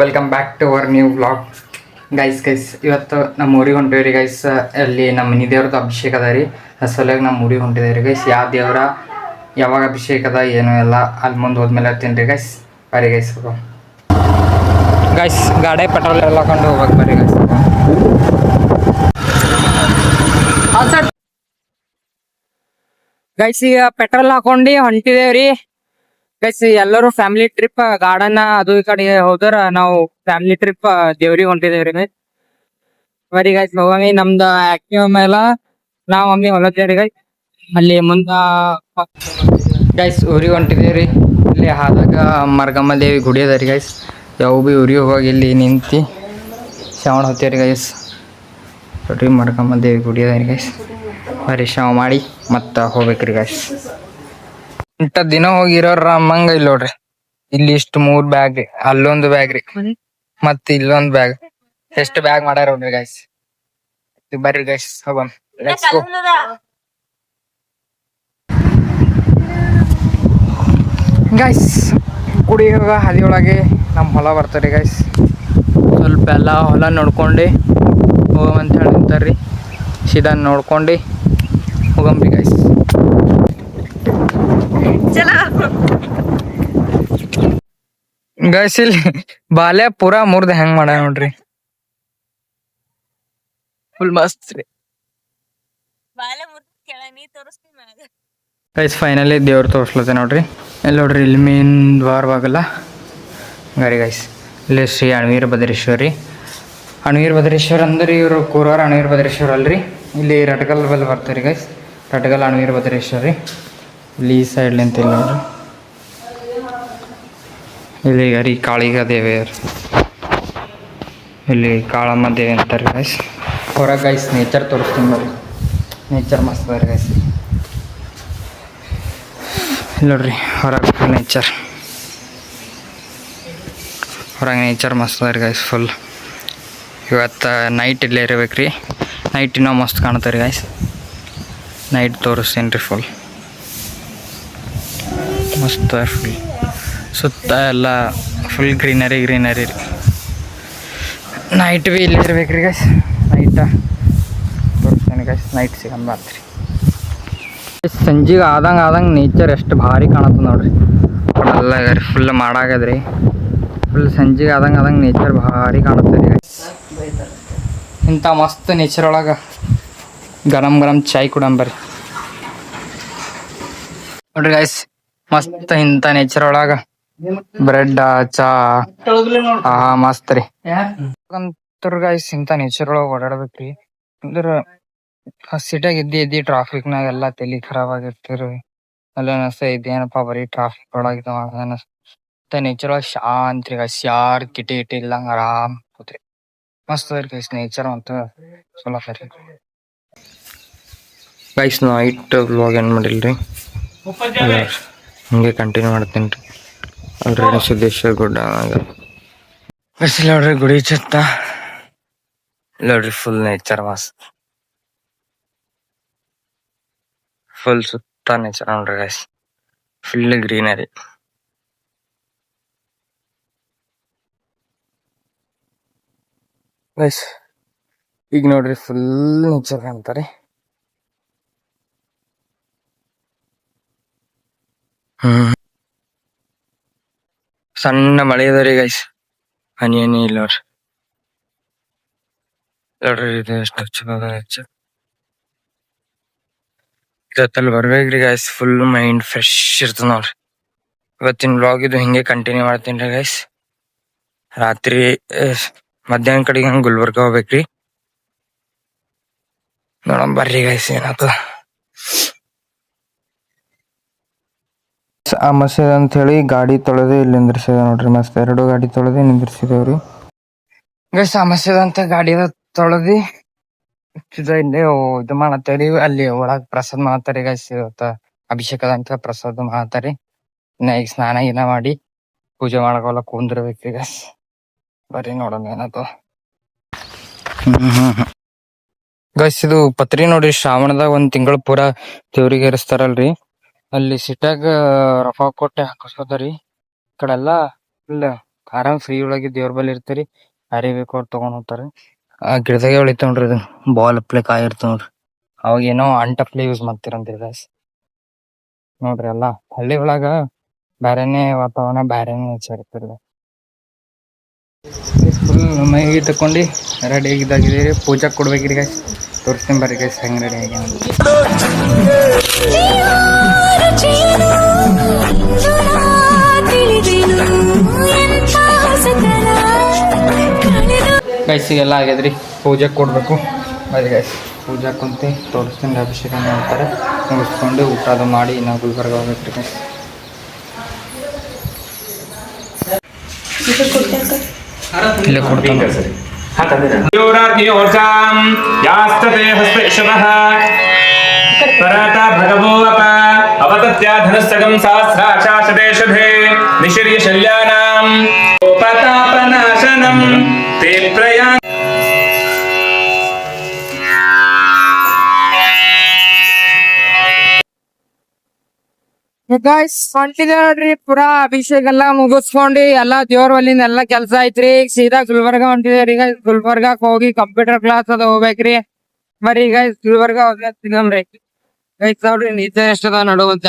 Welcome back to our new vlog. Guys ಇವತ್ತು ನಮ್ಮ ಊರಿಗೆ ಹೊಂಟೇವ್ರಿ ಗೈಸ್. ಅಲ್ಲಿ ನಮ್ಮ ಮನೆ ದೇವ್ರದ್ದು ಅಭಿಷೇಕ ಅದ ರೀ. ಸಲುವಾಗಿ ನಮ್ಮ ಊರಿಗೆ ಹೊಂಟಿದೇವ್ರಿ ಗೈಸ್. ಯಾವ ದೇವರ ಯಾವಾಗ ಅಭಿಷೇಕ ಅದ ಏನು ಎಲ್ಲ ಅಲ್ಲಿ ಮುಂದೆ ಹೋದ್ಮೇಲೆ ಹತ್ತೀನಿ ರೀ ಗೈಸ್. ಬರ್ರಿ ಗೈಸ್ ಗೈಸ್ ಗಾಡಿ ಪೆಟ್ರೋಲ್ ಎಲ್ಲ ಹಾಕೊಂಡು ಹೋಗ್ಬೇಕು. ಬರ್ರಿ ಗೈಸ್ ಗೈಸ್ ಈಗ ಪೆಟ್ರೋಲ್ ಹಾಕೊಂಡು ಹೊಂಟಿದೇವ್ರಿ ಗೈಸ್. ಎಲ್ಲರೂ ಫ್ಯಾಮಿಲಿ ಟ್ರಿಪ್ ಗಾರ್ಡನ್ ಅದು ಈ ಕಡೆ ಹೋದ್ರ ನಾವು ಫ್ಯಾಮಿಲಿ ಟ್ರಿಪ್ ದೇವ್ರಿಗೆ ಹೊಂಟಿದೇವ್ರಿ ಗೈಸ್. ಬರೀ ಗೈಸ್ ಮಮ್ಮಿ ನಮ್ದ ಆಕ್ಟಿವ್ ಮೇಲೆ ನಾವ್ ಮಮ್ಮಿ ಹೊಲತ್ತೇವ್ರಿ ಗೈಸ್. ಅಲ್ಲಿ ಮುಂದ ಗೈಸ್ ಊರಿಗೆ ಹೊಂಟಿದೇವ್ರಿ. ಇಲ್ಲಿ ಹಾದಾಗ ಮರ್ಗಮ್ಮ ದೇವಿ ಗುಡಿ ಅದ ರೀ ಗೈಸ್. ಯಾವ ಭೀ ಊರಿಗೆ ಹೋಗಿ ಇಲ್ಲಿ ನಿಂತು ಶ್ರವಣ ಹೋಗ್ತೇವ್ರಿ ಗೈಸ್. ನೋಡ್ರಿ ಮರ್ಗಮ್ಮ ದೇವಿ ಗುಡಿ ಅದ ರೀ ಗೈಸ್. ಬರೀ ಶ್ರವ ಮಾಡಿ ಮತ್ತೆ ಹೋಗ್ಬೇಕ್ರಿ ಗೈಸ್. ಇಂಥ ದಿನ ಹೋಗಿರೋರ ಅಮ್ಮಂಗ ಇಲ್ಲಿ ನೋಡ್ರಿ. ಇಲ್ಲಿ ಇಷ್ಟು 3 ಬ್ಯಾಗ್ ರೀ, ಅಲ್ಲೊಂದು ಬ್ಯಾಗ್ ರೀ, ಮತ್ ಇಲ್ಲೊಂದ್ ಬ್ಯಾಗ್. ಎಷ್ಟು ಬ್ಯಾಗ್ ಮಾಡ್ಯಾರ ನೋಡ್ರಿ ಗೈಸ್. ಬರ್ರಿ ಗೈಸ್ ಹೋಗೋಣ. Let's go guys. ಗುಡಿ ಹದಿಯೊಳಗೆ ನಮ್ಮ ಹೊಲ ಬರ್ತಾರೆ ಗೈಸ್. ಸ್ವಲ್ಪ ಎಲ್ಲ ಹೊಲ ನೋಡ್ಕೊಂಡು ಹೋಗಂತ ಹೇಳಿ ನಿಂತಾರ್ರಿ. ಸೀದಾ ನೋಡ್ಕೊಂಡು ಹೋಗಂಬ್ರಿ ಗೈಸ್. ಗೈಸ್ ಇಲ್ಲಿ ಬಾಲ್ಯ ಪೂರಾ ಮುರ್ದ ಹೆಂಗ್ ಮಾಡ ನೋಡ್ರಿ. ಫುಲ್ ಮಸ್ತ್ ರೀ ಗೈಸ್. ಫೈನಲಿ ದೇವ್ರು ತೋರ್ಸ್ಲತ್ತೆ ನೋಡ್ರಿ. ಇಲ್ಲಿ ನೋಡ್ರಿ ಇಲ್ಲಿ ಮೇನ್ ದ್ವಾರ ಬಾಗಲ್ಲ ಗಾರಿ ಗೈಸ್. ಇಲ್ಲಿ ಶ್ರೀ ಅಣವೀರ ಭದ್ರೇಶ್ವರಿ. ಅಣವೀರ ಭದ್ರೇಶ್ವರ ಅಂದ್ರೆ ಇವರು ಕೂರವಾರ ಅಣವೀರ ಭದ್ರೇಶ್ವರ ಅಲ್ರಿ. ಇಲ್ಲಿ ರಟ್ಗಲ್ ಬಲ್ಲಿ ಬರ್ತಾರೆ ಗೈಸ್. ರಟ್ಗಲ್ ಅಣವೀರ ಭದ್ರೇಶ್ವರಿ. ಇಲ್ಲಿ ಈ ಸೈಡ್ ನಿಂತಿಲ್ಲ ನೋಡ್ರಿ. ಇಲ್ಲಿ ಗರಿ ಕಾಳಿಗ ದೇವಿ, ಇಲ್ಲಿ ಕಾಳಮ್ಮ ದೇವಿ ಅಂತಾರೆ ಗೈಸ್. ಹೊರಗೆ ಗೈಸ್ ನೇಚರ್ ತೋರಿಸ್ತೀನಿ ನೋಡ್ರಿ. ನೇಚರ್ ಮಸ್ತ್ ಅದ ಗೈಸ್. ಇಲ್ಲಿ ನೋಡ್ರಿ ಹೊರಗೆ ನೇಚರ್, ಹೊರಗೆ ನೇಚರ್ ಮಸ್ತ್ ಅದ ರೀ ಗೈಸ್. ಫುಲ್ ಇವತ್ತು ನೈಟ್ ಇಲ್ಲೇ ಇರ್ಬೇಕು ರೀ. ನೈಟ್ ಇನ್ನೂ ಮಸ್ತ್ ಕಾಣ್ತಾರೆ ರೀ ಗೈಸ್. ನೈಟ್ ತೋರಿಸ್ತೀನಿ ರೀ. ಫುಲ್ ಮಸ್ತ್ ಫುಲ್ ಸುತ್ತ ಎಲ್ಲ ಫುಲ್ ಗ್ರೀನರಿ ರೀ. ನೈಟ್ ಭೀ ಇಲ್ಲೇ ಇರ್ಬೇಕು ರೀ ಗೈಸ್. ನೈಟ ತೋರಿಸ್ತೀನಿ ಗೈಸ್. ನೈಟ್ ಸಿಗಂದು ಬರ್ತೀರಿ. ಸಂಜೆಗೆ ಆದಂಗೆ ನೇಚರ್ ಎಷ್ಟು ಭಾರಿ ಕಾಣತ್ತೆ ನೋಡ್ರಿ. ಎಲ್ಲ ರೀ ಫುಲ್ ಮಾಡಾಗದ್ರಿ. ಫುಲ್ ಸಂಜೆಗೆ ಆದಂಗೆ ನೇಚರ್ ಭಾರಿ ಕಾಣುತ್ತೆ ರೀ ಗೈಸ್. ಇಂಥ ಮಸ್ತ್ ನೇಚರ್ ಒಳಗೆ ಗರಂ ಚಾಯ್ ಕುಡಂಬರಿ ನೋಡ್ರಿ ಗೈಸ್. ಮಸ್ತ್ ಇಂಥ ನೇಚರ್ ಒಳಗ ಬ್ರೆಡ್ ಚಾ ಮಸ್ತ್ ರೀ. ಗೈಸ್ ಇಂಥ ನೇಚರ್ ಒಳಗೆ ಓಡಾಡ್ಬೇಕ್ರಿ. ಅಂದ್ರೆ ಸಿಟಿಯಾಗ ಇದ್ದಿ ಟ್ರಾಫಿಕ್ನಾಗ ಎಲ್ಲ ತಲೆ ಖರಾಬ್ ಆಗಿರ್ತೀರಿ. ಅಲ್ಲ ಅನಿಸ್ತಾ ಇದೇನಪ್ಪ ಬರೀ ಟ್ರಾಫಿಕ್ ಒಳಗೆ ನೇಚರ್ ಒಳಗೆ ಶಾಂತಿ ರೀ ಗೈಸ್. ಯಾರು ಕಿಟಿ ಇಲ್ಲಂಗ ಆರಾಮ್ ಕೂತ್ರಿ. ಮಸ್ತ್ ಅದ ಗೈಸ್ ನೇಚರ್ ಅಂತ ಚಲೋ ಸರಿ ಗೈಸ್. ನೈಟ್ ವ್ಲಾಗ್ ಏನು ಮಾಡಿಲ್ರಿ, ಹಿಂಗೆ ಕಂಟಿನ್ಯೂ ಮಾಡ್ತೀನಿ ರೀ. ಆಲ್ರೆಡಿ ಸಿದ್ದೇಶ್ವರ ಗುಡ್ಡ ಗೈಸ್. ನೋಡ್ರಿ ಗುಡಿ ಚತ್ತ ನೋಡ್ರಿ. ಫುಲ್ ನೇಚರ್ ಮಸ್ತ್. ಫುಲ್ ಸುತ್ತ ನೇಚರ್ ನೋಡ್ರಿ ಗೈಸ್. Full greenery guys. ಈಗ ನೋಡ್ರಿ ಫುಲ್ ನೇಚರ್ ಅಂತಾರೆ. ಸಣ್ಣ ಮಳೆ ಅದ ರೀ ಗೈಸ್. ಹನಿ ಇಲ್ಲ ನೋಡ್ರಿ. ನೋಡ್ರಿ ಇದು ಎಷ್ಟು ಚಲೋ ಅದ ನೇಚರ್. ಇವತ್ತಲ್ಲಿ ಬರ್ಬೇಕ್ರಿ ಗೈಸ್. ಫುಲ್ ಮೈಂಡ್ ಫ್ರೆಶ್ ಇರ್ತದ ನೋಡ್ರಿ. ಇವತ್ತಿನ ವ್ಲಾಗ್ ಇದು ಹಿಂಗೆ ಕಂಟಿನ್ಯೂ ಮಾಡ್ತೀನಿ ರೀ ಗೈಸ್. ರಾತ್ರಿ ಮಧ್ಯಾಹ್ನ ಕಡೆಗೆ ಹಂಗೆ ಗುಲ್ಬರ್ಗ ಹೋಗ್ಬೇಕ್ರಿ. ನೋಡಮ್ ಬರ್ರಿ ಗೈಸ್ ಏನಾಗ್ತದ. ಅಮಾಸೆ ಅಂತ ಹೇಳಿ ಗಾಡಿ ತೊಳೆದು ಇಲ್ಲಿ ನಿಂದ್ರಿಸಿದ ನೋಡ್ರಿ. ಮಸ್ತ್ 2 ಗಾಡಿ ತೊಳೆದು ನಿಂದ್ರಿಸಿದೇವ್ರಿ ಗೈಸ್. ಅಮಾಸೆ ಅಂತ ಗಾಡಿ ತೊಳೆದು ಇಲ್ಲೇ ಇದು ಮಾಡತ್ತೇರಿ. ಅಲ್ಲಿ ಒಳಗ್ ಪ್ರಸಾದ್ ಮಾಡ್ತಾರಿ ಗೈಸ್. ಇವತ್ತ ಅಭಿಷೇಕದ ಅಂತ ಪ್ರಸಾದ್ ಮಾಡ್ತಾರಿ. ಈಗ ಸ್ನಾನ ಗೀನ ಮಾಡಿ ಪೂಜೆ ಮಾಡ್ಕೊಲ್ಲ ಕುಂದ್ರಬೇಕ್ರಿ ಗೈಸ್. ಬರ್ರಿ ನೋಡೋಣ ಏನಾಯ್ತು ಗೈಸ್. ಇದು ಪತ್ರಿ ನೋಡ್ರಿ. ಶ್ರಾವಣದಾಗ 1 ತಿಂಗಳು ಪೂರಾ ದೇವ್ರಿಗೆ ಏರಿಸ್ತಾರಲ್ರಿ. ಅಲ್ಲಿ ಸಿಟ್ಯಾಗ ರೊಕ್ಕ ಕೊಟ್ಟೆ ಹಾಕಸ್ಕೋತಾರಿ. ಈ ಕಡೆ ಎಲ್ಲ ಫುಲ್ ಆರಾಮ್ ಫ್ರೀ ಒಳಗೆ ದೇವ್ರ ಬಲ್ಲಿ ಇರ್ತೀರಿ ಯಾರಿಗೆ ಬೇಕು ಅವ್ರು ತಗೊಂಡ್ ಹೋಗ್ತಾರೆ. ಆ ಗಿಡದಾಗೆ ಉಳಿತಾವ ನೋಡ್ರಿ ಇದು ಬಾಲ್ ಅಪ್ಲೆ ಕಾಯಿ ಇರ್ತಾವ ನೋಡ್ರಿ. ಅವಾಗ ಏನೋ ಅಂಟಪ್ಲೆ ಯೂಸ್ ಮಾಡ್ತಿರಂತೀರಿ ಗಾಯ್ಸ್. ನೋಡ್ರಿ ಎಲ್ಲಾ ಹಳ್ಳಿ ಒಳಗ ಬ್ಯಾರೆನೆ ವಾತಾವರಣ ಬ್ಯಾರೆನೆ ನೇಚರ್ ಇರ್ತದೆ. ಫುಲ್ ಮೈಗಿ ತಕೊಂಡಿ ರೆಡಿ ಆಗಿದ್ದಾಗಿದ್ದೀರಿ ಪೂಜಾ ಕೊಡ್ಬೇಕ್ರಿ ಗಾಯ್ಸ್. ತೋರಿಸ್ತೀನಿ ಬರ್ರಿ ಗಾಯ್ಸ್ ಹೆಂಗ್ ರೆಡಿ ಆಗಿ ಗೈಸ್ ಎಲ್ಲ ಆಗ್ಯದ್ರಿ ಪೂಜೆ ಕೊಡ್ಬೇಕು. ಬರ್ರಿ ಗೈಸ್ ಪೂಜಾ ಕುಂತಿ ತೋರಿಸ್ತೀನಿ ಅಭಿಷೇಕ ಮಾಡ್ತಾರೆ ಮುಗಿಸ್ಕೊಂಡು ಊಟ ಅದು ಮಾಡಿ ನಾವು ಗುಲ್ಬರ್ಗ ಹೋಗ್ಬೇಕ್ರಿ ಗೈಸ್. ಇಲ್ಲೇ ಕೊಡ್ತಾನೆ ಪರಾತ ಭಗವೋಪ ಅವತತ್ಯ ಧನಸ್ತಗಂ ಸಹಸ್ರಾಚಾಶದೇಶಭೇ ನಿಶರ್ಯ ಶಲ್ಯಾನಾಂ ಉಪತಾಪನಾಶನಂ ತೇ ಪ್ರಯಾ ಗಾಯ್ಸ್ ಹೊಂಟಿದೆ ನೋಡ್ರಿ ಪುರಾ ಅಭಿಷೇಕ ಎಲ್ಲಾ ಮುಗಿಸ್ಕೊಂಡಿ ಎಲ್ಲಾ ದೇವ್ರ ಅಲ್ಲಿಂದ ಎಲ್ಲಾ ಕೆಲ್ಸ ಐತ್ರಿ. ಈಗ ಸೀದಾ ಗುಲ್ಬರ್ಗ ಹೊಂಟಿದೇವ್ರಿ. ಈಗ ಗುಲ್ಬರ್ಗಾಕ್ ಹೋಗಿ ಕಂಪ್ಯೂಟರ್ ಕ್ಲಾಸ್ ಅದ ಹೋಗ್ಬೇಕ್ರಿ. ಬರೀ ಈಗ ಗುಲ್ಬರ್ಗ ಹೋಗ್ರಿ ಗೈಸ್ ನೋಡ್ರಿ ನಿಜ ಎಷ್ಟದ ನಡುವಂತ